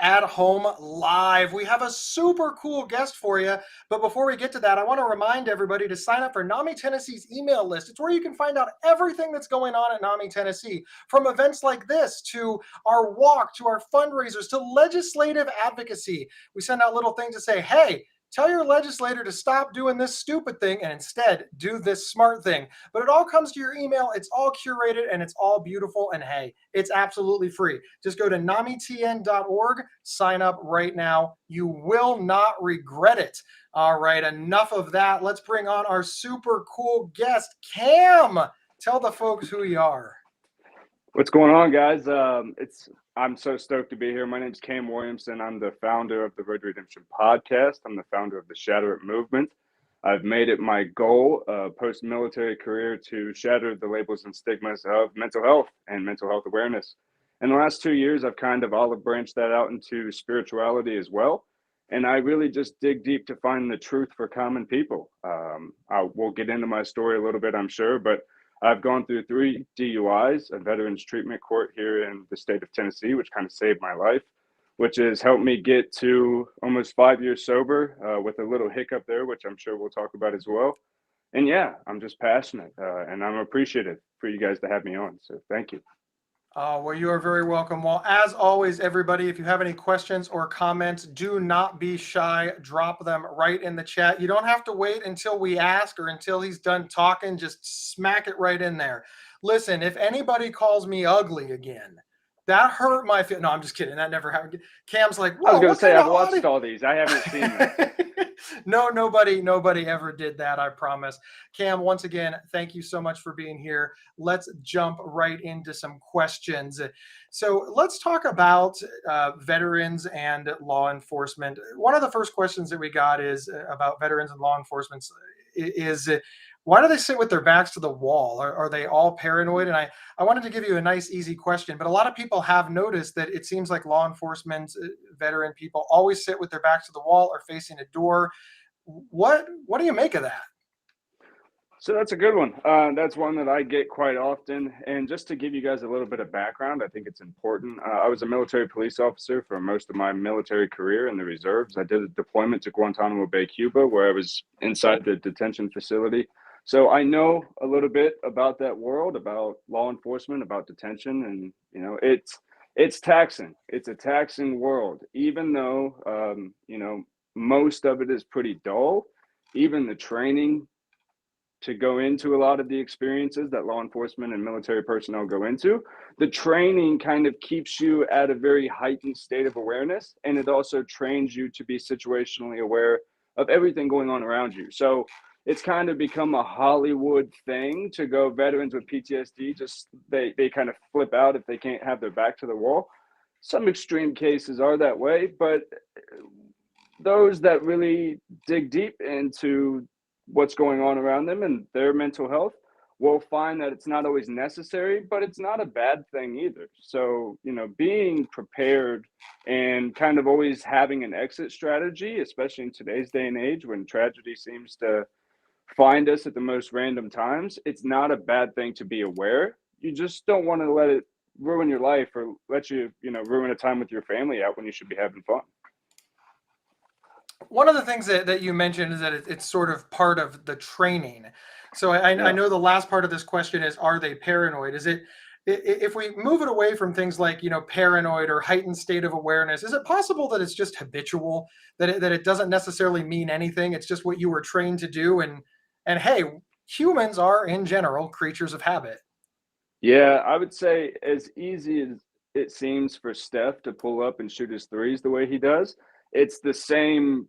At Home Live. We have a super cool guest for you. But before we get to that, I want to remind everybody to sign up for NAMI Tennessee's email list. It's where you can find out everything that's going on at NAMI Tennessee, from events like this to our walk, to our fundraisers, to legislative advocacy. We send out little things to say, hey, tell your legislator to stop doing this stupid thing and instead do this smart thing. But it all comes to your email. It's all curated and it's all beautiful. And hey, it's absolutely free. Just go to namitn.org, sign up right now. You will not regret it. All right, enough of that. Let's bring on our super cool guest, Cam. Tell the folks who you are. What's going on, guys? I'm so stoked to be here. My name's Cam Williamson. I'm the founder of the Road Redemption podcast. I'm the founder of the Shattering movement. I've made it my goal, post-military career, to shatter the labels and stigmas of mental health and mental health awareness. In the last 2 years, I've kind of olive branched that out into spirituality as well. And I really just dig deep to find the truth for common people. We'll get into my story a little bit, I'm sure, but I've gone through 3 DUIs, a veterans treatment court here in the state of Tennessee, which kind of saved my life, which has helped me get to almost 5 years sober, with a little hiccup there, which I'm sure we'll talk about as well. And yeah, I'm just passionate, and I'm appreciative for you guys to have me on. So thank you. Well, you are very welcome. Well, as always, everybody, if you have any questions or comments, do not be shy. Drop them right in the chat. You don't have to wait until we ask or until he's done talking. Just smack it right in there. Listen, if anybody calls me ugly again, that hurt my feelings. No, I'm just kidding. That never happened. Cam's like, I was whoa, going what to say, kind I've of watched audio? all these. I haven't seen them. No, nobody ever did that, I promise. Cam, once again, thank you so much for being here. Let's jump right into some questions. So let's talk about veterans and law enforcement. One of the first questions that we got is about veterans and law enforcement is why do they sit with their backs to the wall? Are they all paranoid? And I wanted to give you a nice, easy question, but a lot of people have noticed that it seems like law enforcement, veteran people always sit with their backs to the wall or facing a door. What do you make of that? So that's a good one. That's one that I get quite often. And just to give you guys a little bit of background, I think it's important. I was a military police officer for most of my military career in the reserves. I did a deployment to Guantanamo Bay, Cuba, where I was inside the detention facility. So I know a little bit about that world, about law enforcement, about detention, and it's taxing. It's a taxing world, even though most of it is pretty dull. Even the training to go into a lot of the experiences that law enforcement and military personnel go into, the training kind of keeps you at a very heightened state of awareness, and it also trains you to be situationally aware of everything going on around you. So it's kind of become a Hollywood thing to go veterans with PTSD, just they kind of flip out if they can't have their back to the wall. Some extreme cases are that way, but those that really dig deep into what's going on around them and their mental health will find that it's not always necessary, but it's not a bad thing either. So, being prepared and kind of always having an exit strategy, especially in today's day and age when tragedy seems to find us at the most random times, it's not a bad thing to be aware. You just don't want to let it ruin your life or let you, ruin a time with your family out when you should be having fun. One of the things that you mentioned is that it's sort of part of the training. So I know the last part of this question is, are they paranoid? Is it, if we move it away from things like, paranoid or heightened state of awareness, is it possible that it's just habitual, that it doesn't necessarily mean anything? It's just what you were trained to do. And hey, humans are in general creatures of habit. Yeah, I would say as easy as it seems for Steph to pull up and shoot his threes the way he does, it's the same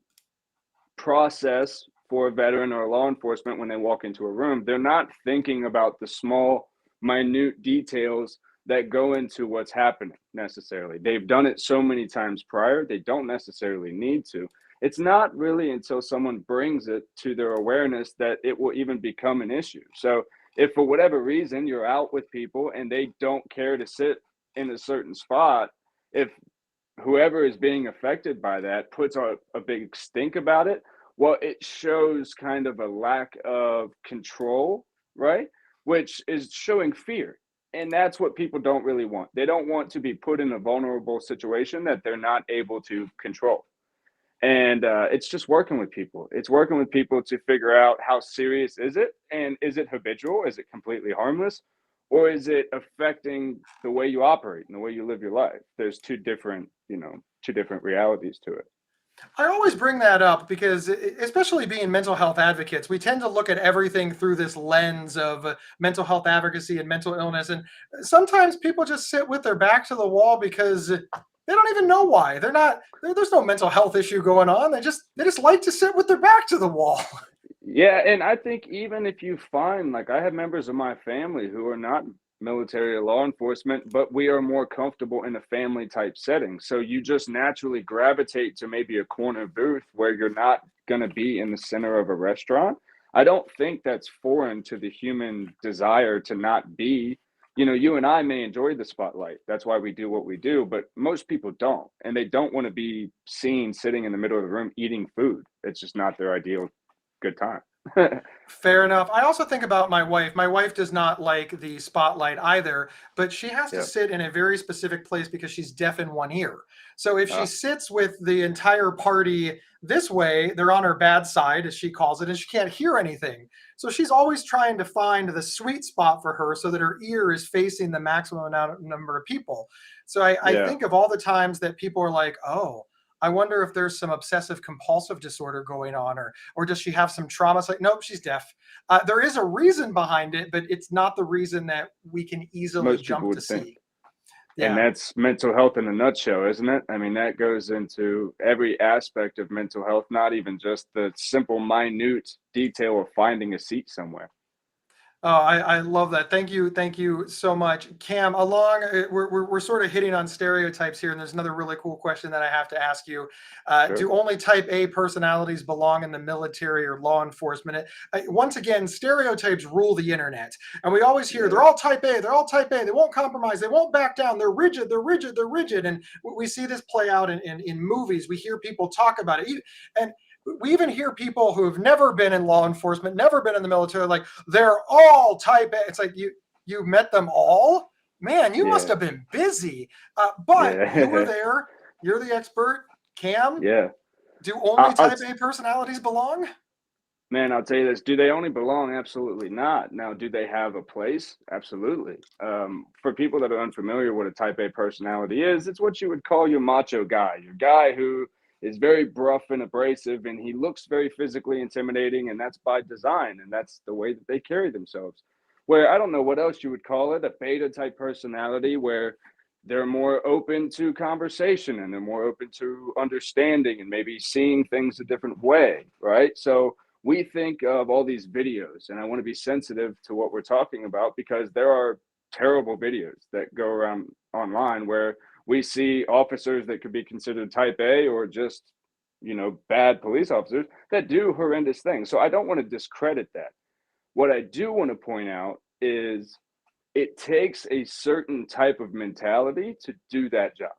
process for a veteran or law enforcement when they walk into a room. They're not thinking about the small, minute details that go into what's happening necessarily. They've done it so many times prior, they don't necessarily need to. It's not really until someone brings it to their awareness that it will even become an issue. So if for whatever reason you're out with people and they don't care to sit in a certain spot, if whoever is being affected by that puts a big stink about it, well, it shows kind of a lack of control, right? Which is showing fear. And that's what people don't really want. They don't want to be put in a vulnerable situation that they're not able to control. And it's just working with people. It's working with people to figure out how serious is it, and is it habitual? Is it completely harmless, or is it affecting the way you operate and the way you live your life? There's two different realities to it. I always bring that up because, especially being mental health advocates, we tend to look at everything through this lens of mental health advocacy and mental illness. And sometimes people just sit with their back to the wall because they don't even know why. They're not. There's no mental health issue going on. They just like to sit with their back to the wall. Yeah, and I think even if you find, like, I have members of my family who are not military or law enforcement, but we are more comfortable in a family type setting. So you just naturally gravitate to maybe a corner booth where you're not going to be in the center of a restaurant. I don't think that's foreign to the human desire to not be, you and I may enjoy the spotlight. That's why we do what we do, but most people don't. And they don't want to be seen sitting in the middle of the room eating food. It's just not their ideal good time. Fair enough. I also think about my wife. My wife does not like the spotlight either, but she has to Yeah. sit in a very specific place because she's deaf in one ear. So if she Uh, sits with the entire party this way, they're on her bad side, as she calls it, and she can't hear anything. So she's always trying to find the sweet spot for her so that her ear is facing the maximum number of people. So I yeah. think of all the times that people are like, oh, I wonder if there's some obsessive compulsive disorder going on, or does she have some trauma? It's like, nope, she's deaf. There is a reason behind it, but it's not the reason that we can easily Most people jump to would think. see. And Yeah. that's mental health in a nutshell, isn't it? I mean, that goes into every aspect of mental health, not even just the simple, minute detail of finding a seat somewhere. Oh, I love that. Thank you so much, Cam. We're sort of hitting on stereotypes here, and there's another really cool question that I have to ask you. Sure. Do only Type A personalities belong in the military or law enforcement? Once again, stereotypes rule the internet, and we always hear Yeah. they're all Type A, they're all Type A. They won't compromise, they won't back down. They're rigid, they're rigid, they're rigid, and we see this play out in movies. We hear people talk about it, and we even hear people who have never been in law enforcement, never been in the military, like they're all Type A. It's like you met them all, man. You must Yeah. have been busy, but you were Yeah. there. You're the expert, Cam. Yeah. Do I, only I'll, Type A personalities belong? Man, I'll tell you this. Do they only belong? Absolutely not. Now, do they have a place? Absolutely. For people that are unfamiliar what a type A personality is, it's what you would call your macho guy, your guy who is very gruff and abrasive, and he looks very physically intimidating, and that's by design, and that's the way that they carry themselves. Where I don't know what else you would call it, a beta type personality, where they're more open to conversation and they're more open to understanding and maybe seeing things a different way, right? So, we think of all these videos, and I want to be sensitive to what we're talking about because there are terrible videos that go around online where we see officers that could be considered type A or just, bad police officers that do horrendous things. So I don't want to discredit that. What I do want to point out is it takes a certain type of mentality to do that job.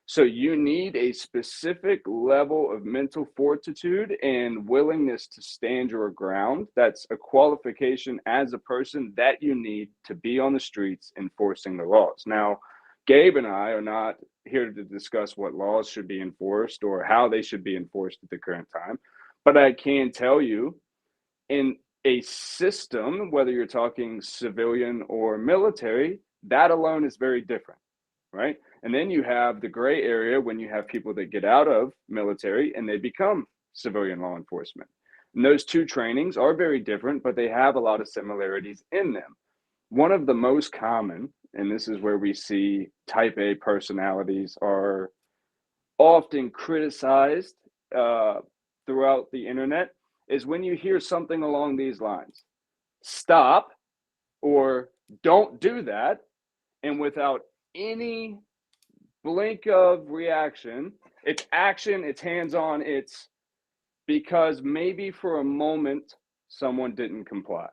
So you need a specific level of mental fortitude and willingness to stand your ground. That's a qualification as a person that you need to be on the streets enforcing the laws. Now, Gabe and I are not here to discuss what laws should be enforced or how they should be enforced at the current time. But I can tell you in a system, whether you're talking civilian or military, that alone is very different, right? And then you have the gray area when you have people that get out of military and they become civilian law enforcement. And those two trainings are very different, but they have a lot of similarities in them. One of the most common, and this is where we see type A personalities are often criticized uh, throughout the internet, is when you hear something along these lines: stop, or don't do that. And without any blink of reaction, it's action, it's hands on, it's because maybe for a moment someone didn't comply.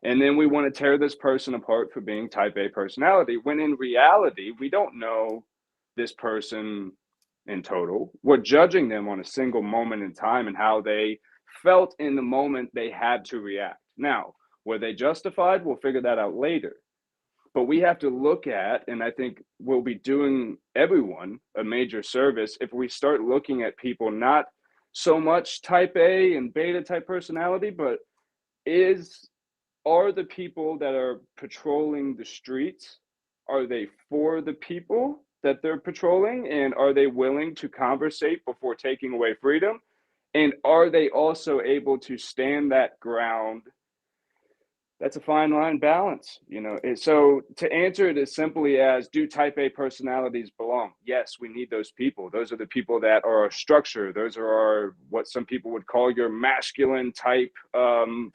And then we want to tear this person apart for being type A personality, when in reality, we don't know this person in total. We're judging them on a single moment in time and how they felt in the moment they had to react. Now, were they justified? We'll figure that out later. But we have to look at, and I think we'll be doing everyone a major service if we start looking at people not so much type A and beta type personality, but is are the people that are patrolling the streets, are they for the people that they're patrolling, and are they willing to conversate before taking away freedom, and are they also able to stand that ground? That's a fine line balance, you know. So to answer it as simply as, do type A personalities belong? Yes, we need those people. Those are the people that are our structure. Those are our, what some people would call your masculine type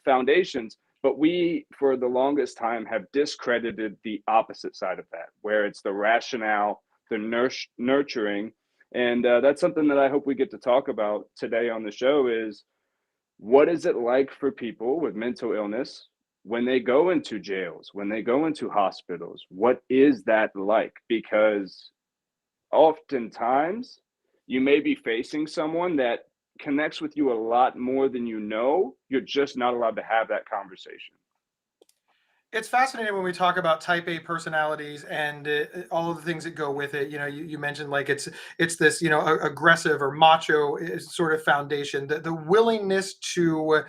foundations. But we, for the longest time, have discredited the opposite side of that, where it's the rationale, the nurturing. And that's something that I hope we get to talk about today on the show is, what is it like for people with mental illness when they go into jails, when they go into hospitals? What is that like? Because oftentimes you may be facing someone that connects with you a lot more than you know. You're just not allowed to have that conversation. It's fascinating when we talk about type A personalities and all of the things that go with it. You know, you mentioned like it's this, you know, aggressive or macho sort of foundation, the willingness to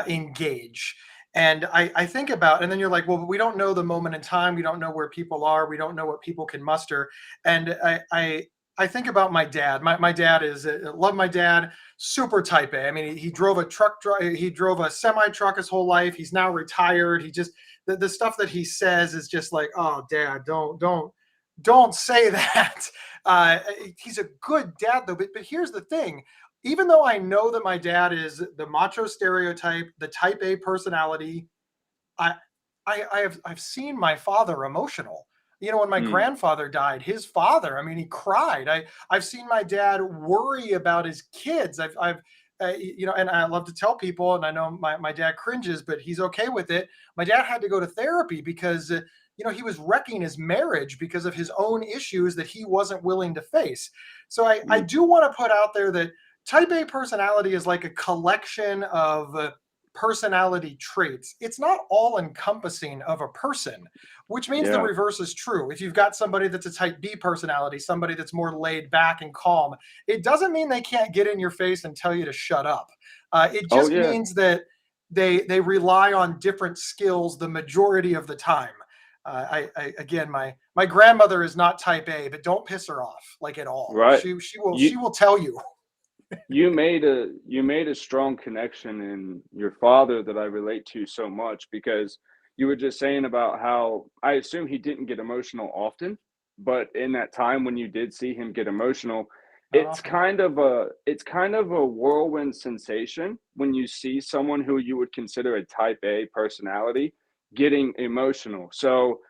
engage. And I think about, and then you're like, well, we don't know the moment in time. We don't know where people are. We don't know what people can muster. And I think about my dad. My dad is, love my dad, super type A. I mean, he drove a he drove a semi truck his whole life. He's now retired. He just, the stuff that he says is just like, oh, dad, don't say that. He's a good dad though, but here's the thing. Even though I know that my dad is the macho stereotype, the type A personality, I I've seen my father emotional. You know, when my Mm, grandfather died, his father, I mean, he cried. I've seen my dad worry about his kids. I've you know, and I love to tell people, and I know my dad cringes, but he's okay with it. My dad had to go to therapy because you know, he was wrecking his marriage because of his own issues that he wasn't willing to face. So I mm, do want to put out there that type A personality is like a collection of personality traits. It's not all encompassing of a person, which means the yeah. reverse is true. If you've got somebody that's a type B personality, somebody that's more laid back and calm, it doesn't mean they can't get in your face and tell you to shut up. It Oh, just yeah. means that they rely on different skills the majority of the time. Again, my grandmother is not type A, but don't piss her off like at all. Right. She You will tell you. you made a strong connection in your father that I relate to so much, because you were just saying about how I assume he didn't get emotional often, but in that time when you did see him get emotional, Not often. it's kind of a whirlwind sensation when you see someone who you would consider a type A personality getting emotional. So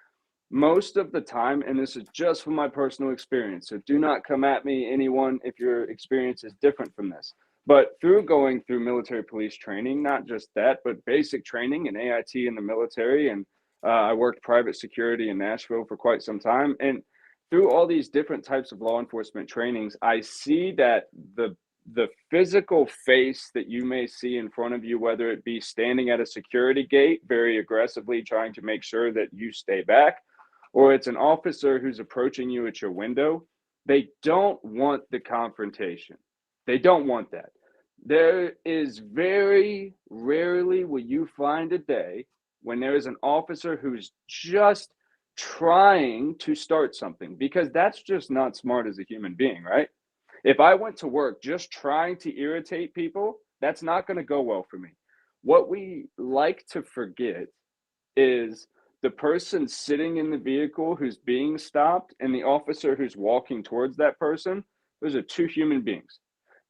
most of the time, and this is just from my personal experience, so do not come at me, anyone, if your experience is different from this. But through going through military police training, not just that, but basic training in AIT in the military, and I worked private security in Nashville for quite some time. And through all these different types of law enforcement trainings, I see that the physical face that you may see in front of you, whether it be standing at a security gate very aggressively trying to make sure that you stay back, or it's an officer who's approaching you at your window, they don't want the confrontation. They don't want that. There is very rarely will you find a day when there is an officer who's just trying to start something, because that's just not smart as a human being, right? If I went to work just trying to irritate people, that's not going to go well for me. What we like to forget is the person sitting in the vehicle who's being stopped and the officer who's walking towards that person. Those are two human beings.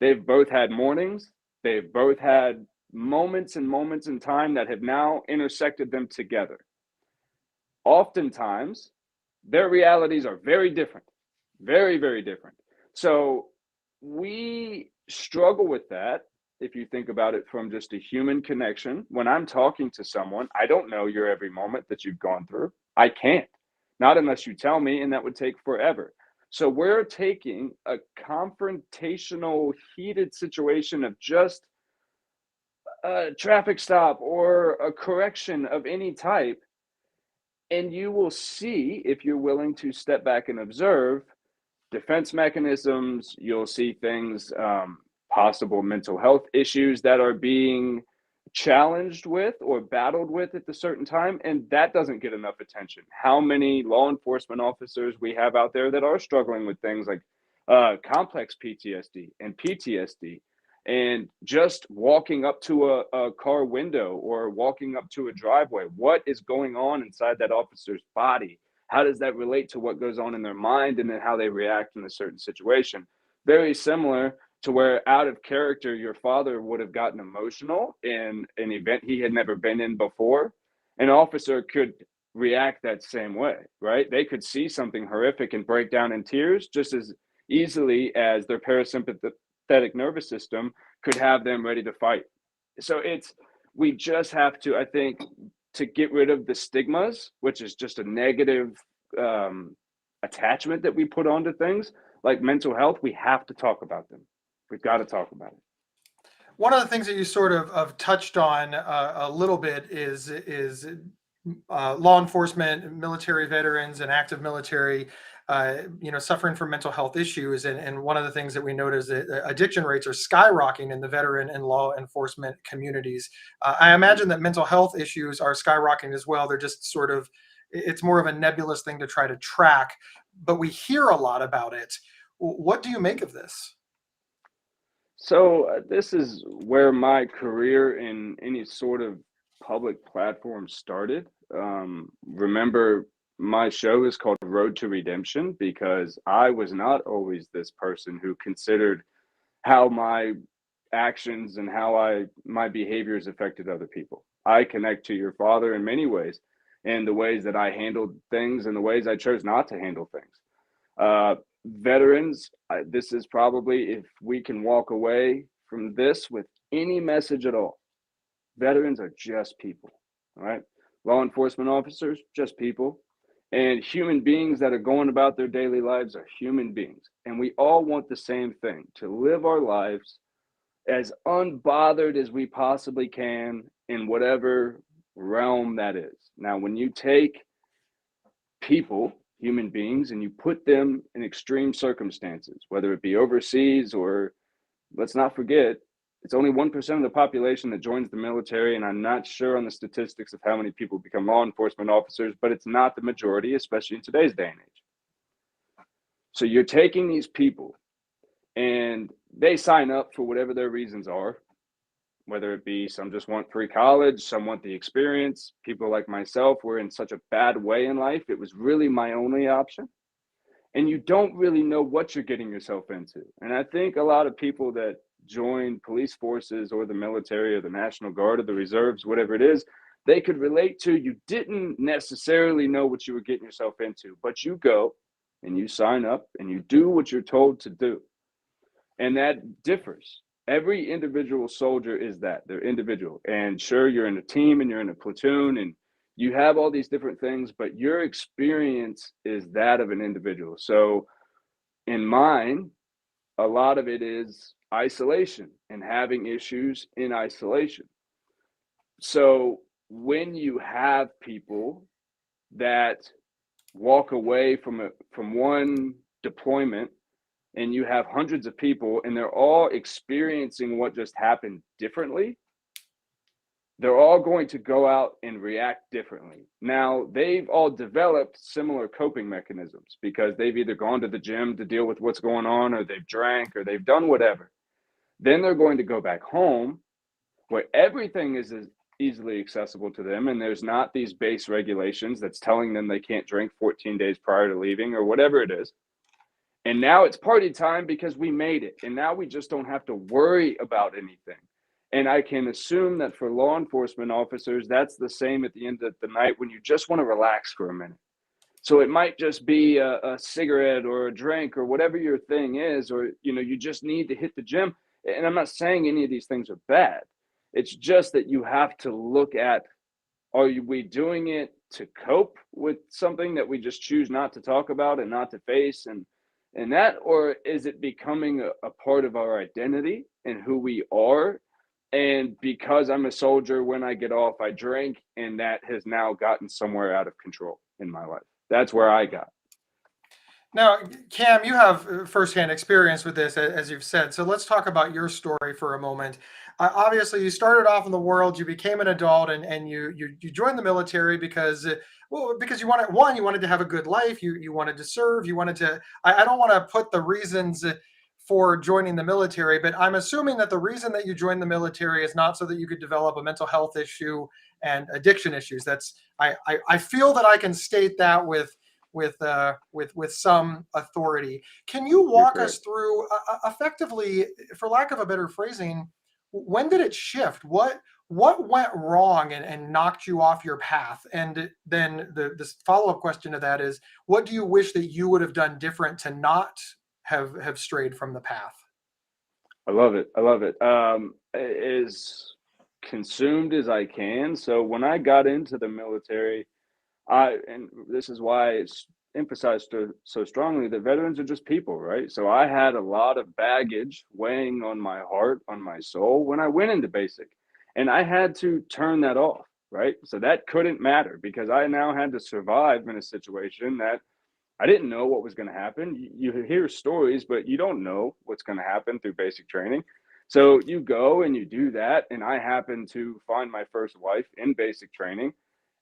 They've both had mornings, they've both had moments and moments in time that have now intersected them together. Oftentimes, their realities are very different, very, very different. So we struggle with that. If you think about it from just a human connection, when I'm talking to someone, I don't know your every moment that you've gone through. I can't, not unless you tell me, and that would take forever. So we're taking a confrontational, heated situation of just a traffic stop or a correction of any type, And you will see, if you're willing to step back and observe, defense mechanisms. You'll see things, possible mental health issues that are being challenged with or battled with at a certain time, and that doesn't get enough attention. How many law enforcement officers we have out there that are struggling with things like complex PTSD and PTSD, and just walking up to a car window or walking up to a driveway, what is going on inside that officer's body? How does that relate to what goes on in their mind, and then how they react in a certain situation? Very similar to where, out of character, your father would have gotten emotional in an event he had never been in before. An officer could react that same way, right? They could see something horrific and break down in tears just as easily as their parasympathetic nervous system could have them ready to fight. So we just have to, I think, to get rid of the stigmas, which is just a negative attachment that we put onto things like mental health. We have to talk about them. We've got to talk about it. One of the things that you sort of touched on a little bit is law enforcement, military veterans, and active military, suffering from mental health issues. And one of the things that we notice is that addiction rates are skyrocketing in the veteran and law enforcement communities. I imagine that mental health issues are skyrocketing as well. They're just sort of, it's more of a nebulous thing to try to track, but we hear a lot about it. What do you make of this? So this is where my career in any sort of public platform started. Remember, my show is called Road to Redemption because I was not always this person who considered how my actions and how my behaviors affected other people. I connect to your father in many ways, and the ways that I handled things and the ways I chose not to handle things. Veterans, this is probably, if we can walk away from this with any message at all, veterans are just people, all right? Law enforcement officers, just people. And human beings that are going about their daily lives are human beings. And we all want the same thing, to live our lives as unbothered as we possibly can in whatever realm that is. Now, when you take people, human beings, and you put them in extreme circumstances, whether it be overseas or, let's not forget, it's only 1% of the population that joins the military. And I'm not sure on the statistics of how many people become law enforcement officers, but it's not the majority, especially in today's day and age. So you're taking these people and they sign up for whatever their reasons are, whether it be some just want free college, some want the experience. People like myself were in such a bad way in life, it was really my only option. And you don't really know what you're getting yourself into. And I think a lot of people that join police forces or the military or the National Guard or the reserves, whatever it is, they could relate to, you didn't necessarily know what you were getting yourself into, but you go and you sign up and you do what you're told to do. And that differs. Every individual soldier is that. They're individual. And sure, you're in a team and you're in a platoon and you have all these different things, but your experience is that of an individual. So in mine, a lot of it is isolation and having issues in isolation. So when you have people that walk away from one deployment and you have hundreds of people and they're all experiencing what just happened differently, they're all going to go out and react differently. Now, they've all developed similar coping mechanisms because they've either gone to the gym to deal with what's going on, or they've drank, or they've done whatever. Then they're going to go back home where everything is as easily accessible to them, and there's not these base regulations that's telling them they can't drink 14 days prior to leaving or whatever it is. And now it's party time because we made it. And now we just don't have to worry about anything. And I can assume that for law enforcement officers, that's the same at the end of the night when you just want to relax for a minute. So it might just be a cigarette or a drink or whatever your thing is, or, you just need to hit the gym. And I'm not saying any of these things are bad. It's just that you have to look at, are we doing it to cope with something that we just choose not to talk about and not to face and that, or is it becoming a part of our identity and who we are? And because I'm a soldier, when I get off, I drink, and that has now gotten somewhere out of control. in my life. That's where I got. Now, Cam, you have firsthand experience with this, as you've said. So let's talk about your story for a moment. Obviously, you started off in the world, you became an adult, and you joined the military because, well, because you wanted, one, you wanted to have a good life, you wanted to serve, you wanted to. I don't want to put the reasons for joining the military, but I'm assuming that the reason that you joined the military is not so that you could develop a mental health issue and addiction issues. That's I feel that I can state that with some authority. Can you You're walk us correct. through effectively, for lack of a better phrasing, when did it shift? What went wrong and knocked you off your path? And then the follow-up question to that is, what do you wish that you would have done different to not have strayed from the path? I love it. I love it. As consumed as I can. So when I got into the military, and this is why it's emphasized so strongly that veterans are just people, right? So I had a lot of baggage weighing on my heart, on my soul when I went into basic, and I had to turn that off, right? So that couldn't matter because I now had to survive in a situation that I didn't know what was going to happen. You hear stories, but you don't know what's going to happen through basic training. So you go and you do that. And I happened to find my first wife in basic training.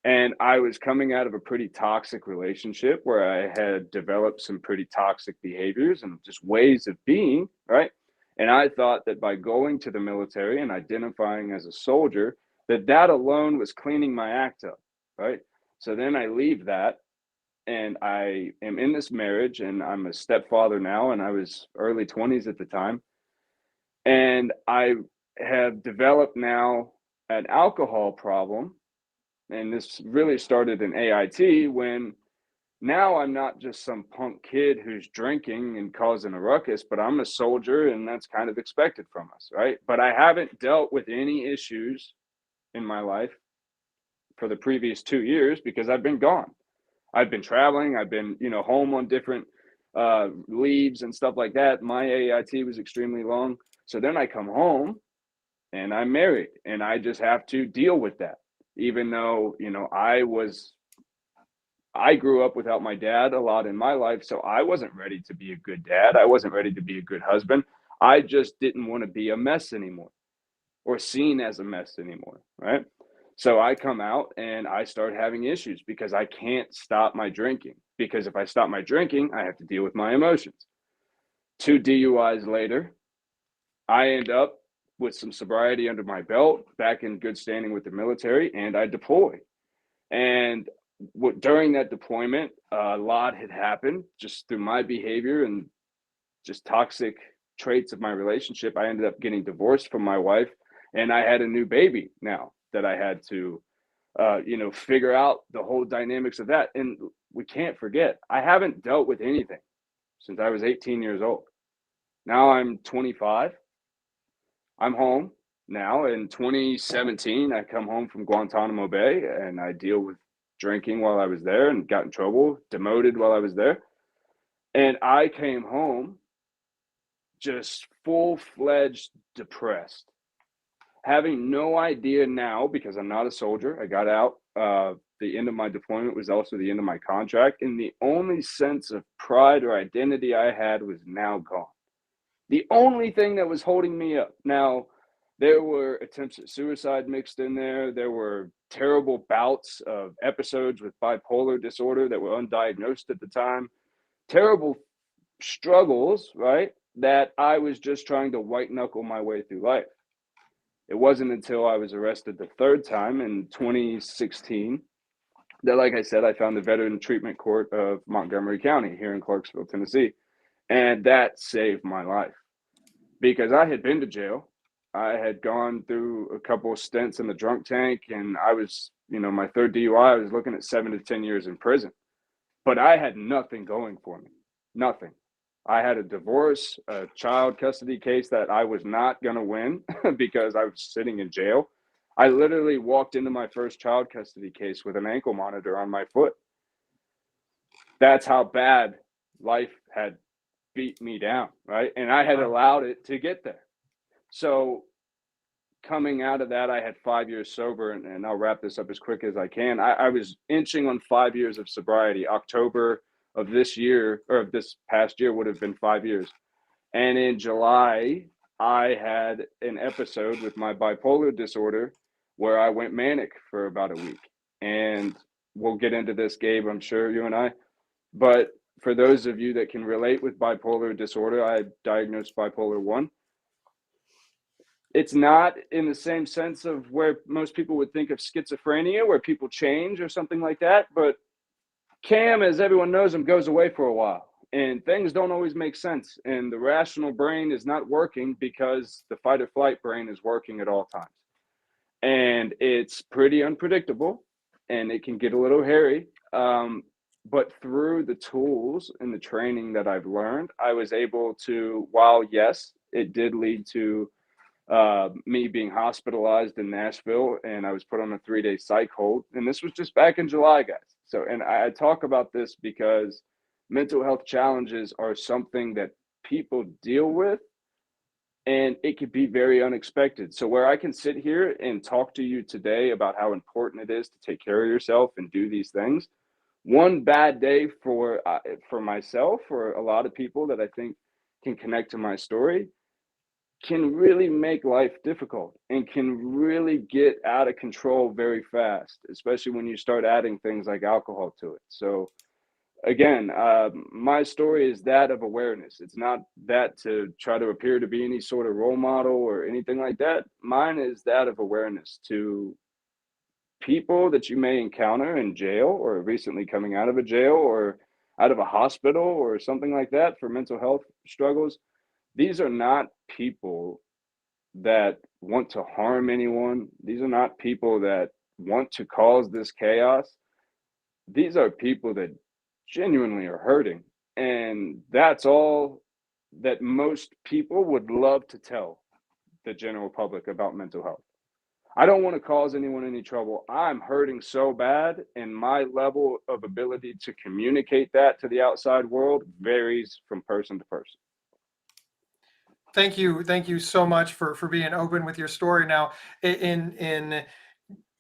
And I was coming out of a pretty toxic relationship where I had developed some pretty toxic behaviors and just ways of being, right? And I thought that by going to the military and identifying as a soldier, that alone was cleaning my act up, right? So then I leave that and I am in this marriage and I'm a stepfather now, and I was early 20s at the time. And I have developed now an alcohol problem. And this really started in AIT when now I'm not just some punk kid who's drinking and causing a ruckus, but I'm a soldier and that's kind of expected from us, right? But I haven't dealt with any issues in my life for the previous 2 years because I've been gone. I've been traveling. I've been, home on different leaves and stuff like that. My AIT was extremely long. So then I come home and I'm married and I just have to deal with that. Even though, I grew up without my dad a lot in my life. So I wasn't ready to be a good dad. I wasn't ready to be a good husband. I just didn't want to be a mess anymore or seen as a mess anymore, right? So I come out and I start having issues because I can't stop my drinking. Because if I stop my drinking, I have to deal with my emotions. 2 DUIs later, I end up with some sobriety under my belt, back in good standing with the military, and I deploy. And during that deployment, a lot had happened just through my behavior and just toxic traits of my relationship. I ended up getting divorced from my wife, and I had a new baby now that I had to, figure out the whole dynamics of that. And we can't forget, I haven't dealt with anything since I was 18 years old. Now I'm 25. I'm home now. In 2017, I come home from Guantanamo Bay and I deal with drinking while I was there and got in trouble, demoted while I was there. And I came home just full-fledged depressed, having no idea now because I'm not a soldier. I got out. The end of my deployment was also the end of my contract, and the only sense of pride or identity I had was now gone. The only thing that was holding me up. Now, there were attempts at suicide mixed in there. There were terrible bouts of episodes with bipolar disorder that were undiagnosed at the time. Terrible struggles, right? That I was just trying to white knuckle my way through life. It wasn't until I was arrested the third time in 2016 that, like I said, I found the Veteran Treatment Court of Montgomery County here in Clarksville, Tennessee. And that saved my life because I had been to jail. I had gone through a couple of stints in the drunk tank, and I was, my third DUI, I was looking at 7 to 10 years in prison. But I had nothing going for me. Nothing. I had a divorce, a child custody case that I was not going to win because I was sitting in jail. I literally walked into my first child custody case with an ankle monitor on my foot. That's how bad life had beat me down, right? And I had allowed it to get there. So coming out of that, I had 5 years sober, and I'll wrap this up as quick as I can. I was inching on 5 years of sobriety. October of this year, or of this past year, would have been 5 years. And in July, I had an episode with my bipolar disorder where I went manic for about a week. And we'll get into this, Gabe, I'm sure, you and I. But for those of you that can relate with bipolar disorder, I diagnosed bipolar 1. It's not in the same sense of where most people would think of schizophrenia, where people change or something like that. But Cam, as everyone knows him, goes away for a while. And things don't always make sense. And the rational brain is not working because the fight or flight brain is working at all times. And it's pretty unpredictable, and it can get a little hairy. But through the tools and the training that I've learned, I was able to, while yes, it did lead to me being hospitalized in Nashville, and I was put on a 3-day psych hold. And this was just back in July, guys. So, and I talk about this because mental health challenges are something that people deal with, and it could be very unexpected. So where I can sit here and talk to you today about how important it is to take care of yourself and do these things, one bad day for myself, or a lot of people that I think can connect to my story, can really make life difficult and can really get out of control very fast, especially when you start adding things like alcohol to it. So again, my story is that of awareness. It's not that to try to appear to be any sort of role model or anything like that. Mine is that of awareness to people that you may encounter in jail, or recently coming out of a jail, or out of a hospital or something like that for mental health struggles. These are not people that want to harm anyone. These are not people that want to cause this chaos. These are people that genuinely are hurting. And that's all that most people would love to tell the general public about mental health. I don't want to cause anyone any trouble. I'm hurting so bad, and my level of ability to communicate that to the outside world varies from person to person. Thank you so much for being open with your story. Now, in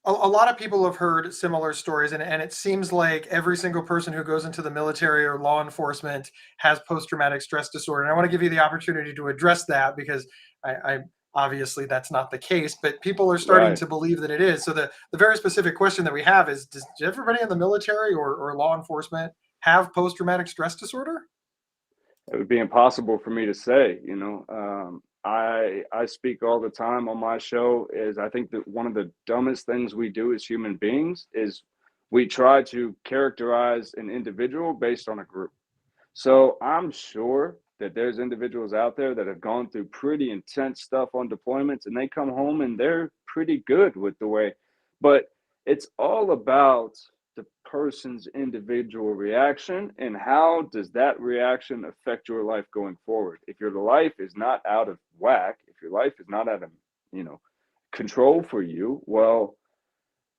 a lot of people have heard similar stories, and it seems like every single person who goes into the military or law enforcement has post-traumatic stress disorder. And I want to give you the opportunity to address that, because I obviously that's not the case, but people are starting Right. to believe that it is. So the very specific question that we have is, does everybody in the military or law enforcement have post-traumatic stress disorder? It would be impossible for me to say, you know. I speak all the time on my show, is I think that one of the dumbest things we do as human beings is we try to characterize an individual based on a group. So I'm sure that there's individuals out there that have gone through pretty intense stuff on deployments, and they come home and they're pretty good with the way. But it's all about the person's individual reaction, and how does that reaction affect your life going forward. If your life is not out of whack, if your life is not out of, you know, control for you, well,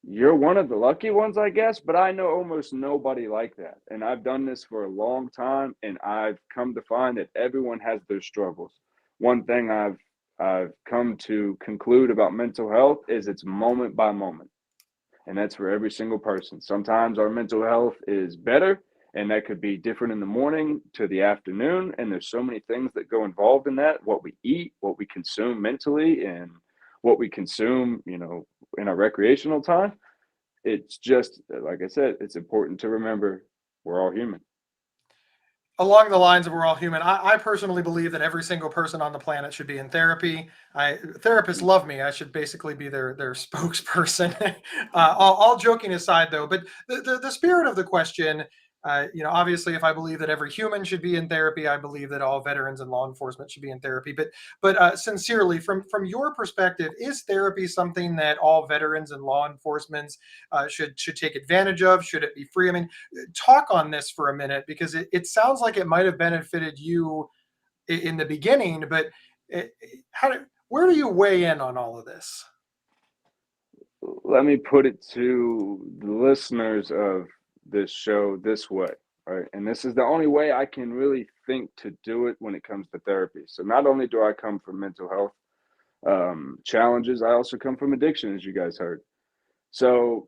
you're one of the lucky ones, I guess, but I know almost nobody like that. And I've done this for a long time, and I've come to find that everyone has their struggles. One thing I've come to conclude about mental health is it's moment by moment. And that's for every single person. Sometimes our mental health is better, and that could be different in the morning to the afternoon. And there's so many things that go involved in that: what we eat, what we consume mentally, and what we consume, you know, in our recreational time. It's just, like I said, it's important to remember we're all human. Along the lines of we're all human, I personally believe that every single person on the planet should be in therapy. Therapists love me. I should basically be their spokesperson. All joking aside, though, but the spirit of the question, obviously, if I believe that every human should be in therapy, I believe that all veterans and law enforcement should be in therapy. But sincerely, from your perspective, is therapy something that all veterans and law enforcement should take advantage of? Should it be free? I mean, talk on this for a minute, because it sounds like it might have benefited you in the beginning, but where do you weigh in on all of this? Let me put it to the listeners of this show this way, right? And this is the only way I can really think to do it when it comes to therapy. So not only do I come from mental health, challenges. I also come from addiction, as you guys heard. So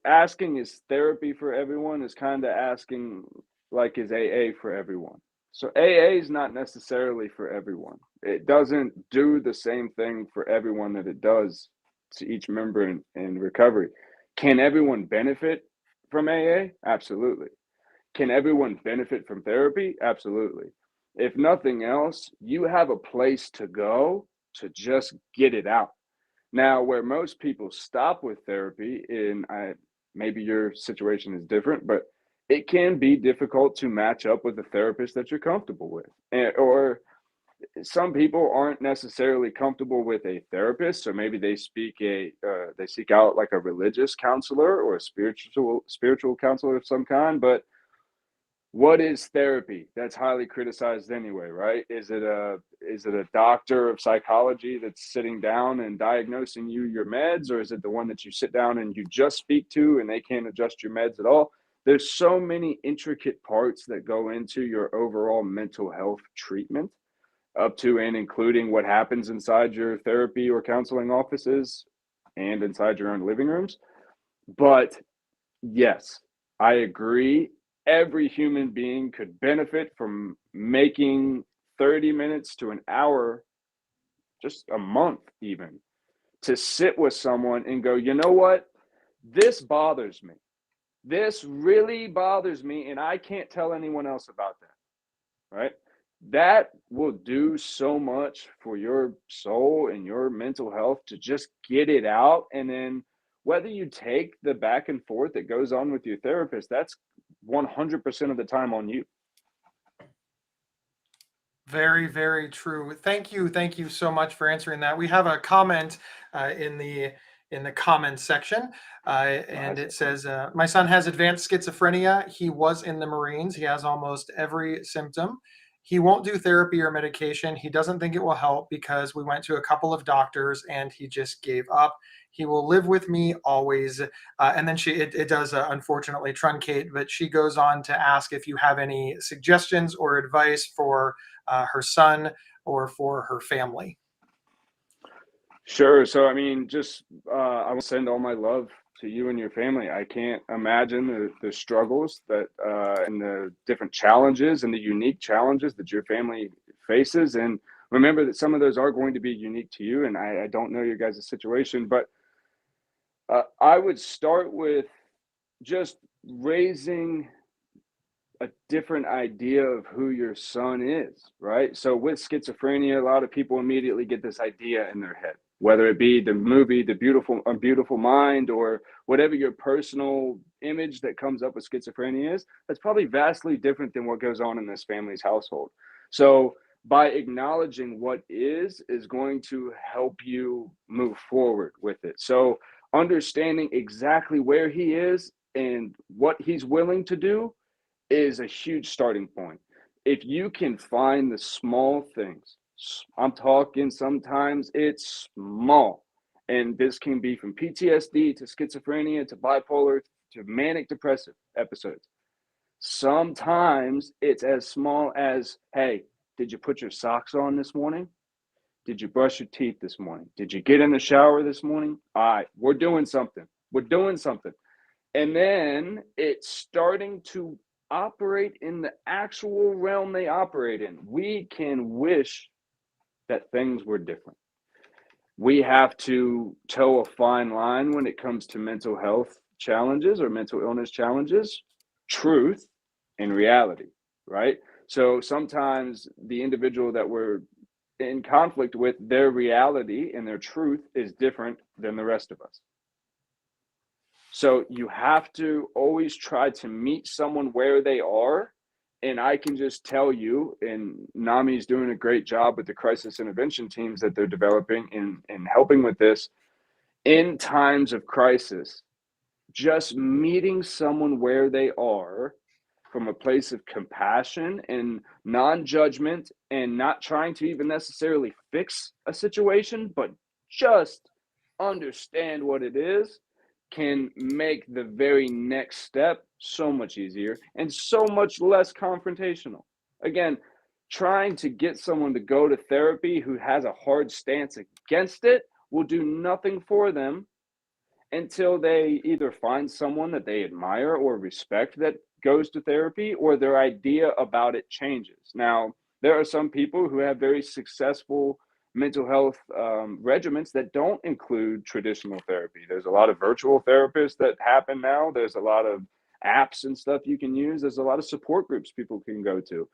asking, is therapy for everyone, is kind of asking, like, is AA for everyone? So AA is not necessarily for everyone. It doesn't do the same thing for everyone that it does to each member in recovery. Can everyone benefit from AA? Absolutely. Can everyone benefit from therapy? Absolutely. If nothing else, you have a place to go to just get it out. Now, where most people stop with therapy, maybe your situation is different, but it can be difficult to match up with a therapist that you're comfortable with. Or some people aren't necessarily comfortable with a therapist, so maybe they seek out like a religious counselor or a spiritual counselor of some kind. But what is therapy? That's highly criticized anyway, right? Is it a doctor of psychology that's sitting down and diagnosing you your meds, or is it the one that you sit down and you just speak to and they can't adjust your meds at all? There's so many intricate parts that go into your overall mental health treatment, up to and including what happens inside your therapy or counseling offices and inside your own living rooms. But yes, I agree. Every human being could benefit from making 30 minutes to an hour, just a month even, to sit with someone and go, you know what? This bothers me. This really bothers me, and I can't tell anyone else about that, right? That will do so much for your soul and your mental health to just get it out. And then whether you take the back and forth that goes on with your therapist, that's 100% of the time on you. Very, very true. Thank you. Thank you so much for answering that. We have a comment in the comments section, and it says, "My son has advanced schizophrenia. He was in the Marines. He has almost every symptom. He won't do therapy or medication. He doesn't think it will help because we went to a couple of doctors and he just gave up. He will live with me always." And then it does unfortunately truncate, but she goes on to ask if you have any suggestions or advice for her son or for her family. Sure. So, I mean, just I want to send all my love to you and your family. I can't imagine the struggles and the different challenges and the unique challenges that your family faces. And remember that some of those are going to be unique to you. And I don't know your guys' situation, but I would start with just raising a different idea of who your son is, right? So with schizophrenia, a lot of people immediately get this idea in their head, whether it be the movie, The Beautiful Mind, or whatever your personal image that comes up with schizophrenia is. That's probably vastly different than what goes on in this family's household. So by acknowledging what is going to help you move forward with it. So understanding exactly where he is and what he's willing to do is a huge starting point. If you can find the small things, I'm talking sometimes it's small, and this can be from PTSD to schizophrenia to bipolar to manic depressive episodes. Sometimes it's as small as, hey, did you put your socks on this morning? Did you brush your teeth this morning? Did you get in the shower this morning? All right, we're doing something. We're doing something. And then it's starting to operate in the actual realm they operate in. We can wish that things were different. We have to toe a fine line when it comes to mental health challenges or mental illness challenges, truth and reality, right? So sometimes the individual that we're in conflict with, their reality and their truth is different than the rest of us. So you have to always try to meet someone where they are. And I can just tell you, and NAMI is doing a great job with the crisis intervention teams that they're developing in helping with this. In times of crisis, just meeting someone where they are from a place of compassion and non-judgment, and not trying to even necessarily fix a situation, but just understand what it is, can make the very next step so much easier and so much less confrontational. Again, trying to get someone to go to therapy who has a hard stance against it will do nothing for them until they either find someone that they admire or respect that goes to therapy, or their idea about it changes. Now, there are some people who have very successful mental health regimens that don't include traditional therapy. There's a lot of virtual therapists that happen now. There's a lot of apps and stuff you can use. There's a lot of support groups people can go to.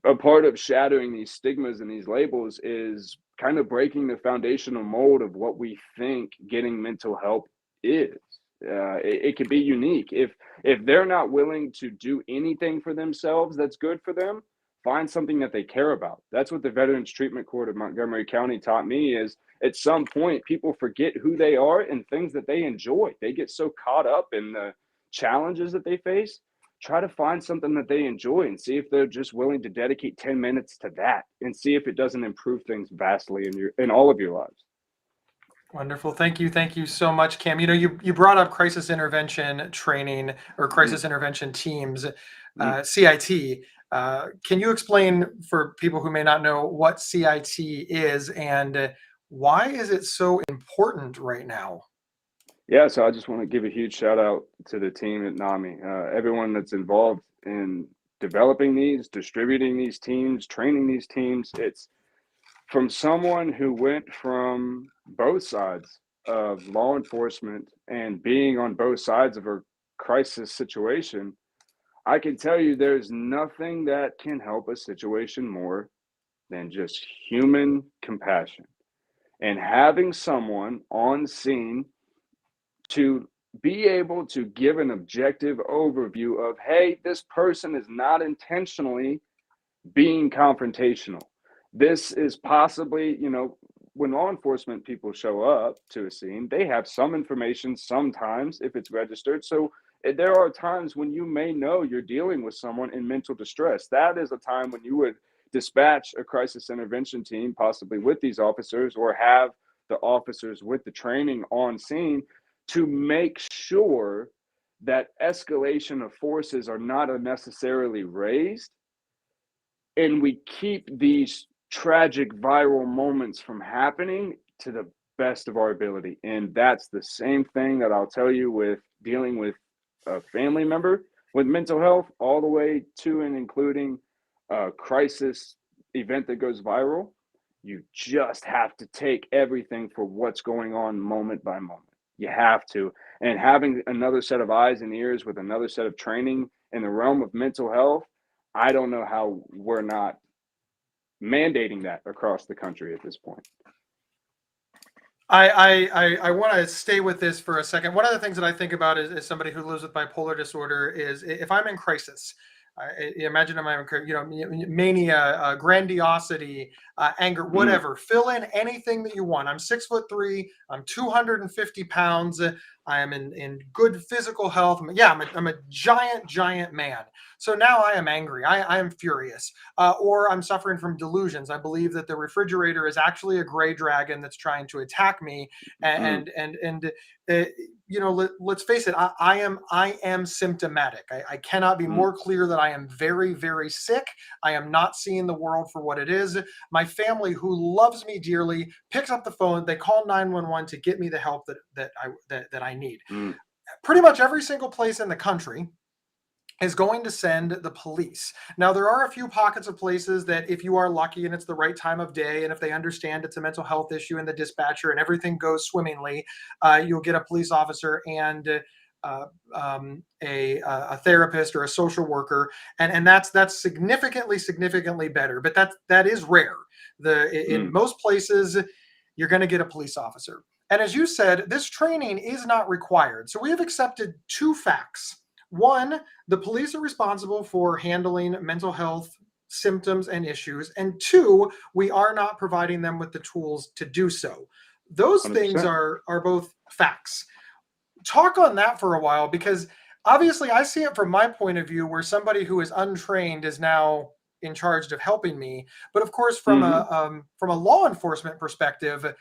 A part of shattering these stigmas and these labels is kind of breaking the foundational mold of what we think getting mental help is. It can be unique. If they're not willing to do anything for themselves that's good for them, find something that they care about. That's what the Veterans Treatment Court of Montgomery County taught me. Is at some point people forget who they are and things that they enjoy. They get so caught up in the challenges that they face. Try to find something that they enjoy and see if they're just willing to dedicate 10 minutes to that, and see if it doesn't improve things vastly in all of your lives. Wonderful. Thank you. Thank you so much, Cam. You know, you brought up crisis intervention training or crisis intervention teams, CIT. Can you explain for people who may not know what CIT is and why is it so important right now? Yeah, so I just want to give a huge shout out to the team at NAMI, everyone that's involved in developing these, distributing these teams, training these teams. It's from someone who went from both sides of law enforcement and being on both sides of a crisis situation. I can tell you there's nothing that can help a situation more than just human compassion and having someone on scene to be able to give an objective overview of, hey, this person is not intentionally being confrontational. This is possibly, when law enforcement people show up to a scene, they have some information sometimes if it's registered. So there are times when you may know you're dealing with someone in mental distress. That is a time when you would dispatch a crisis intervention team, possibly with these officers, or have the officers with the training on scene to make sure that escalation of forces are not unnecessarily raised, and we keep these tragic viral moments from happening to the best of our ability. And that's the same thing that I'll tell you with dealing with a family member with mental health, all the way to and including a crisis event that goes viral. You just have to take everything for what's going on moment by moment. You have to. And having another set of eyes and ears with another set of training in the realm of mental health, I don't know how we're not mandating that across the country at this point. I want to stay with this for a second. One of the things that I think about as somebody who lives with bipolar disorder is if I'm in crisis, imagine I'm in, mania, grandiosity, anger, whatever. Fill in anything that you want. I'm 6'3". I'm 250 pounds. I am in good physical health. I'm a giant man. So now I am angry. I am furious, or I'm suffering from delusions. I believe that the refrigerator is actually a gray dragon that's trying to attack me. And let's face it. I am symptomatic. I cannot be more clear that I am very, very sick. I am not seeing the world for what it is. My family, who loves me dearly, picks up the phone. They call 911 to get me the help that I need. Pretty much every single place in the country is going to send the police. Now, there are a few pockets of places that if you are lucky and it's the right time of day, and if they understand it's a mental health issue and the dispatcher and everything goes swimmingly, you'll get a police officer and a therapist or a social worker, and that's significantly better. But that is rare. In most places, you're going to get a police officer. And as you said, this training is not required. So we have accepted two facts. One, the police are responsible for handling mental health symptoms and issues. And two, we are not providing them with the tools to do so. Those 100%. Things are both facts. Talk on that for a while, because obviously I see it from my point of view, where somebody who is untrained is now in charge of helping me. But of course, from a law enforcement perspective,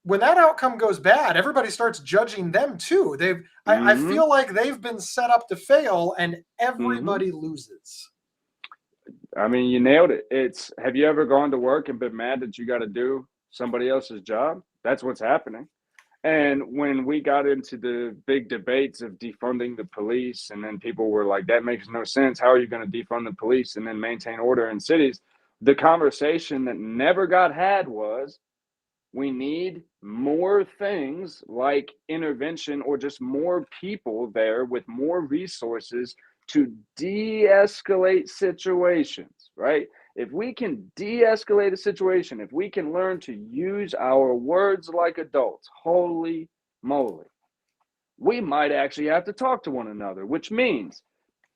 when that outcome goes bad, everybody starts judging them too. I feel like they've been set up to fail, and everybody loses. I mean, you nailed it. It's, have you ever gone to work and been mad that you got to do somebody else's job? That's what's happening. And when we got into the big debates of defunding the police, and then people were like, that makes no sense. How are you going to defund the police and then maintain order in cities? The conversation that never got had was, we need more things like intervention or just more people there with more resources to de-escalate situations, right? If we can de-escalate a situation, if we can learn to use our words like adults, holy moly, we might actually have to talk to one another, which means,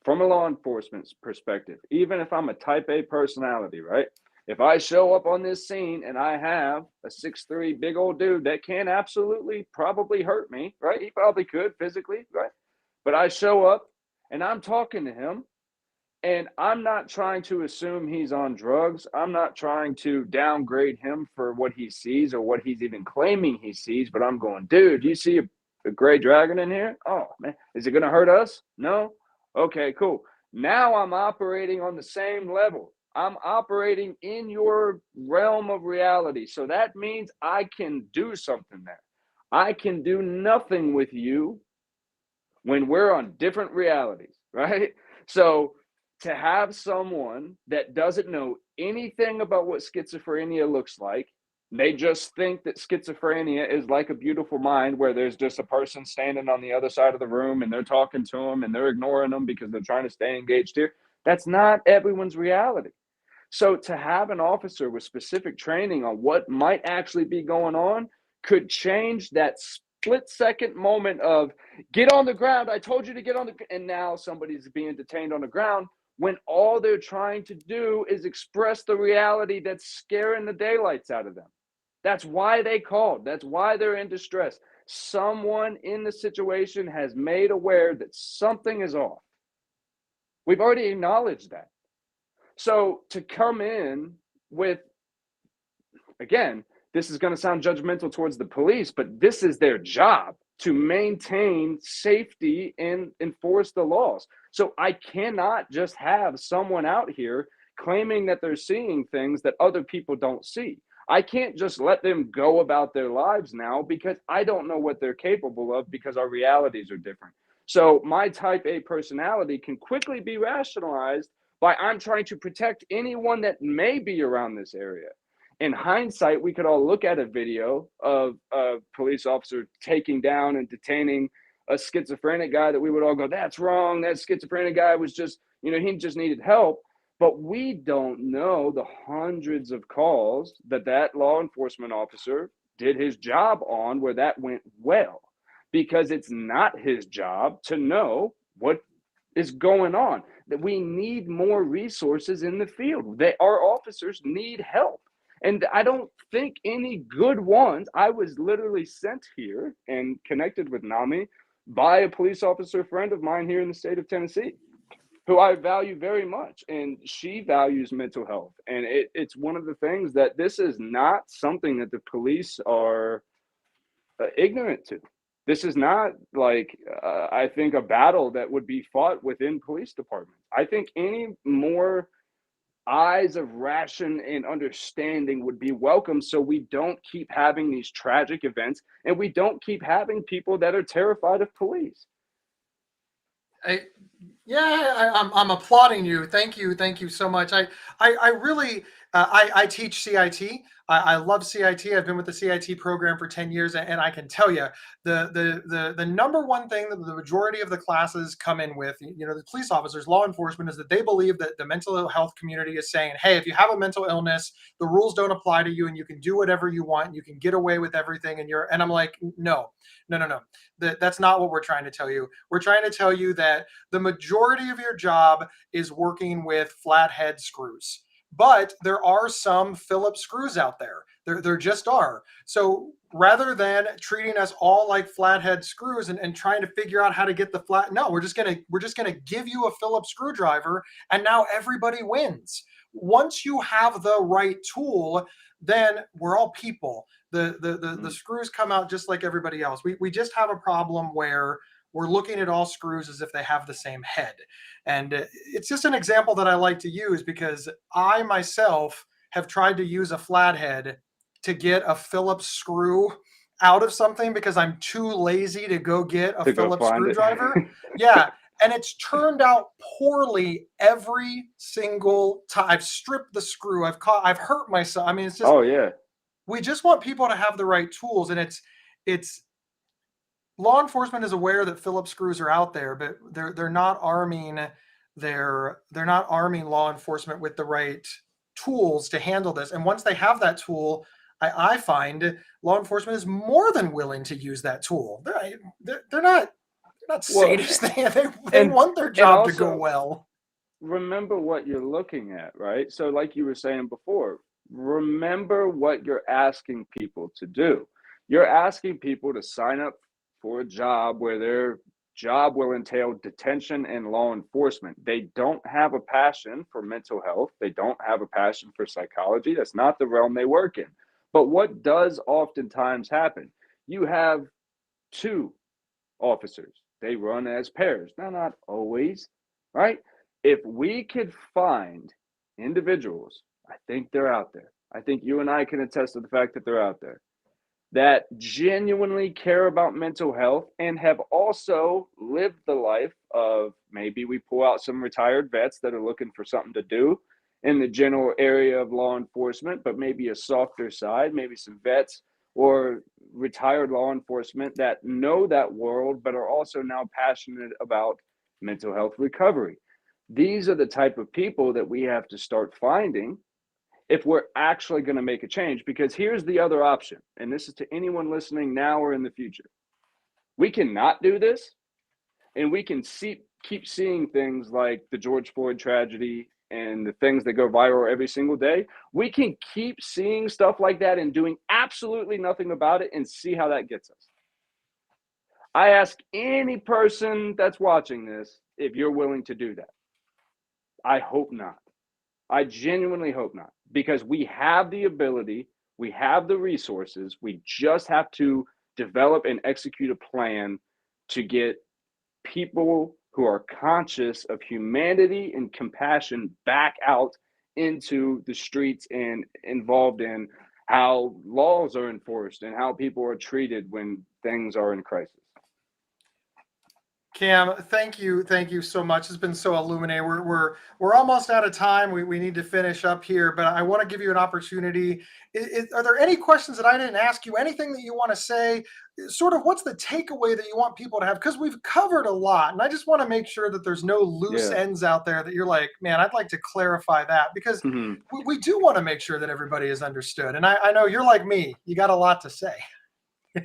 from a law enforcement perspective, even if I'm a type A personality, right? If I show up on this scene and I have a 6'3" big old dude that can absolutely probably hurt me, right? He probably could physically, right? But I show up and I'm talking to him, and I'm not trying to assume he's on drugs. I'm not trying to downgrade him for what he sees or what he's even claiming he sees, but I'm going, dude, you see a gray dragon in here? Oh, man, is it going to hurt us? No? Okay, cool. Now I'm operating on the same level. I'm operating in your realm of reality. So that means I can do something there. I can do nothing with you when we're on different realities, right? So to have someone that doesn't know anything about what schizophrenia looks like, they just think that schizophrenia is like a beautiful mind where there's just a person standing on the other side of the room and they're talking to them and they're ignoring them because they're trying to stay engaged here. That's not everyone's reality. So to have an officer with specific training on what might actually be going on could change that split second moment of, get on the ground, I told you to get on the, and now somebody's being detained on the ground, when all they're trying to do is express the reality that's scaring the daylights out of them. That's why they called. That's why they're in distress. Someone in the situation has made aware that something is off. We've already acknowledged that. So to come in with, again, this is going to sound judgmental towards the police, but this is their job, to maintain safety and enforce the laws. So I cannot just have someone out here claiming that they're seeing things that other people don't see. I can't just let them go about their lives now because I don't know what they're capable of, because our realities are different. So my type A personality can quickly be rationalized by, I'm trying to protect anyone that may be around this area. In hindsight, we could all look at a video of a police officer taking down and detaining a schizophrenic guy that we would all go, that's wrong. That schizophrenic guy was just, he just needed help. But we don't know the hundreds of calls that law enforcement officer did his job on where that went well, because it's not his job to know what is going on. That we need more resources in the field. Our officers need help. And I don't think any good ones. I was literally sent here and connected with NAMI by a police officer friend of mine here in the state of Tennessee, who I value very much. And she values mental health. And it's one of the things that this is not something that the police are ignorant to. This is not like, I think, a battle that would be fought within police departments. I think any more eyes of ration and understanding would be welcome, so we don't keep having these tragic events and we don't keep having people that are terrified of police. I'm applauding you. Thank you so much. I really I teach CIT. I love CIT. I've been with the CIT program for 10 years, and I can tell you the number one thing that the majority of the classes come in with, the police officers, law enforcement, is that they believe that the mental health community is saying, hey, if you have a mental illness, the rules don't apply to you, and you can do whatever you want, and you can get away with everything, and I'm like, no. That's not what we're trying to tell you. We're trying to tell you that the majority of your job is working with flathead screws. But there are some Phillips screws out there. There just are. So rather than treating us all like flathead screws and trying to figure out how to get the flat, no, we're just gonna give you a Phillips screwdriver, and now everybody wins. Once you have the right tool, then we're all people. The screws come out just like everybody else. We just have a problem where we're looking at all screws as if they have the same head. And it's just an example that I like to use because I myself have tried to use a flathead to get a Phillips screw out of something because I'm too lazy to go get a To go Phillips find it. screwdriver. Yeah. And it's turned out poorly every single time. I've stripped the screw. I've hurt myself. I mean, it's just, Oh yeah. we just want people to have the right tools. And it's law enforcement is aware that Phillips screws are out there, but they're not arming they're not arming law enforcement with the right tools to handle this. And once they have that tool, I find law enforcement is more than willing to use that tool. They're not Well, sadists. They want their and job to go also well. remember what you're looking at, right? So like you were saying before, remember what you're asking people to do. You're asking people to sign up for a job where their job will entail detention and law enforcement. They don't have a passion for mental health. They don't have a passion for psychology. That's not the realm they work in. But what does oftentimes happen? You have two officers. They run as pairs. Now, not always, right? If we could find individuals, I think they're out there. I think you and I can attest to the fact that they're out there that genuinely care about mental health and have also lived the life of, maybe we pull out some retired vets that are looking for something to do in the general area of law enforcement, but maybe a softer side, maybe some vets or retired law enforcement that know that world, but are also now passionate about mental health recovery. These are the type of people that we have to start finding if we're actually going to make a change. Because here's the other option, and this is to anyone listening now or in the future. We cannot do this, and we can keep seeing things like the George Floyd tragedy and the things that go viral every single day. We can keep seeing stuff like that and doing absolutely nothing about it and see how that gets us. I ask any person that's watching this if you're willing to do that. I hope not. I genuinely hope not, because we have the ability, we have the resources, we just have to develop and execute a plan to get people who are conscious of humanity and compassion back out into the streets and involved in how laws are enforced and how people are treated when things are in crisis. Cam, thank you so much. It's been so illuminating. We're almost out of time. We need to finish up here, but I want to give you an opportunity. Are there any questions that I didn't ask you? Anything that you want to say? Sort of, what's the takeaway that you want people to have? Because we've covered a lot, and I just want to make sure that there's no loose Yeah. ends out there that you're like, man, I'd like to clarify that, because we do want to make sure that everybody is understood. And I know you're like me. You got a lot to say.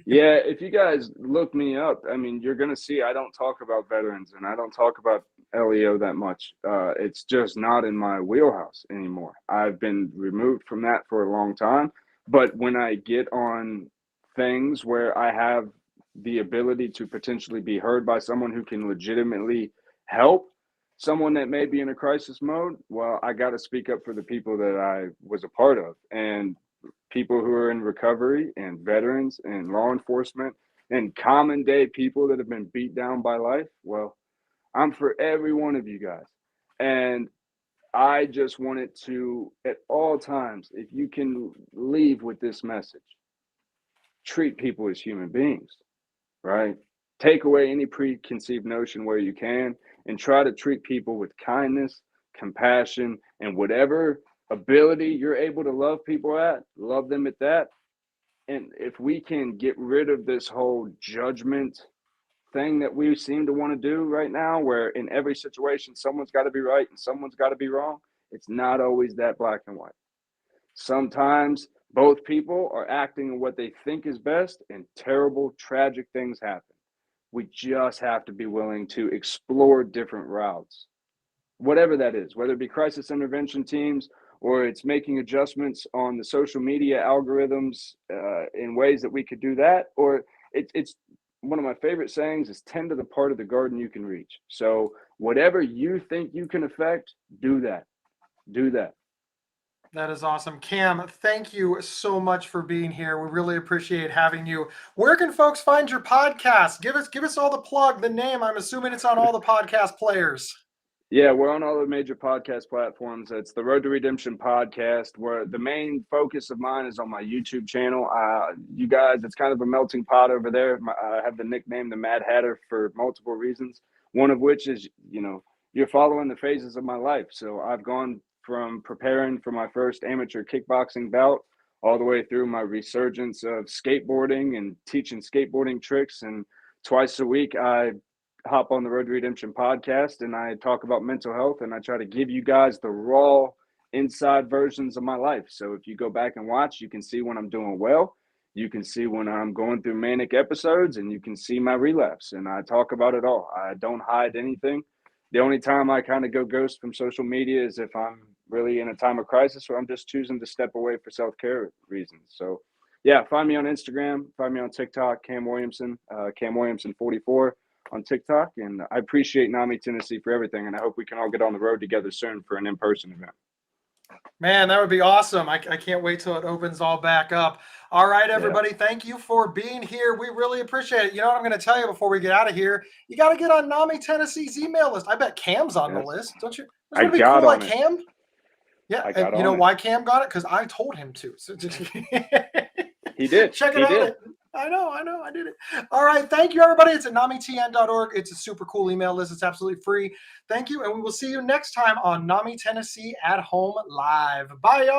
Yeah, if you guys look me up, I mean, you're going to see I don't talk about veterans and I don't talk about LEO that much. It's just not in my wheelhouse anymore. I've been removed from that for a long time. But when I get on things where I have the ability to potentially be heard by someone who can legitimately help someone that may be in a crisis mode, well, I got to speak up for the people that I was a part of. And people who are in recovery and veterans and law enforcement and common day people that have been beat down by life, well, I'm for every one of you guys. And I just wanted to, at all times, if you can leave with this message, treat people as human beings, right? Take away any preconceived notion where you can and try to treat people with kindness, compassion, and whatever ability you're able to love people at, love them at that. And if we can get rid of this whole judgment thing that we seem to want to do right now, where in every situation someone's got to be right and someone's got to be wrong, it's not always that black and white. Sometimes both people are acting in what they think is best and terrible, tragic things happen. We just have to be willing to explore different routes, whatever that is, whether it be crisis intervention teams or it's making adjustments on the social media algorithms in ways that we could do that. Or it's one of my favorite sayings is tend to the part of the garden you can reach. So whatever you think you can affect, do that. Do that. That is awesome. Cam, thank you so much for being here. We really appreciate having you. Where can folks find your podcast? Give us all the plug, the name. I'm assuming it's on all the podcast players. Yeah, we're on all the major podcast platforms. It's the Road to Redemption podcast, where the main focus of mine is on my YouTube channel. You guys, it's kind of a melting pot over there. I have the nickname the Mad Hatter for multiple reasons. One of which is, you're following the phases of my life. So I've gone from preparing for my first amateur kickboxing bout all the way through my resurgence of skateboarding and teaching skateboarding tricks. And twice a week, I hop on the Road to Redemption podcast and I talk about mental health, and I try to give you guys the raw inside versions of my life. So if you go back and watch, you can see when I'm doing well, you can see when I'm going through manic episodes, and you can see my relapse, and I talk about it all. I don't hide anything. The only time I kind of go ghost from social media is if I'm really in a time of crisis, or I'm just choosing to step away for self-care reasons. So yeah, find me on Instagram, find me on TikTok, Cam Williamson, Cam Williamson 44 on TikTok. And I appreciate NAMI Tennessee for everything. And I hope we can all get on the road together soon for an in-person event. Man, that would be awesome. I can't wait till it opens all back up. All right, everybody, Thank you for being here. We really appreciate it. You know what I'm going to tell you before we get out of here? You got to get on NAMI Tennessee's email list. I bet Cam's on the list, don't you? I be got cool on like it. Cam. Yeah, and you know why Cam got it? Because I told him to. So he did. Check it out. I know, I did it. All right, thank you, everybody. It's at NAMITN.org. It's a super cool email list. It's absolutely free. Thank you, and we will see you next time on NAMI Tennessee at Home Live. Bye, y'all.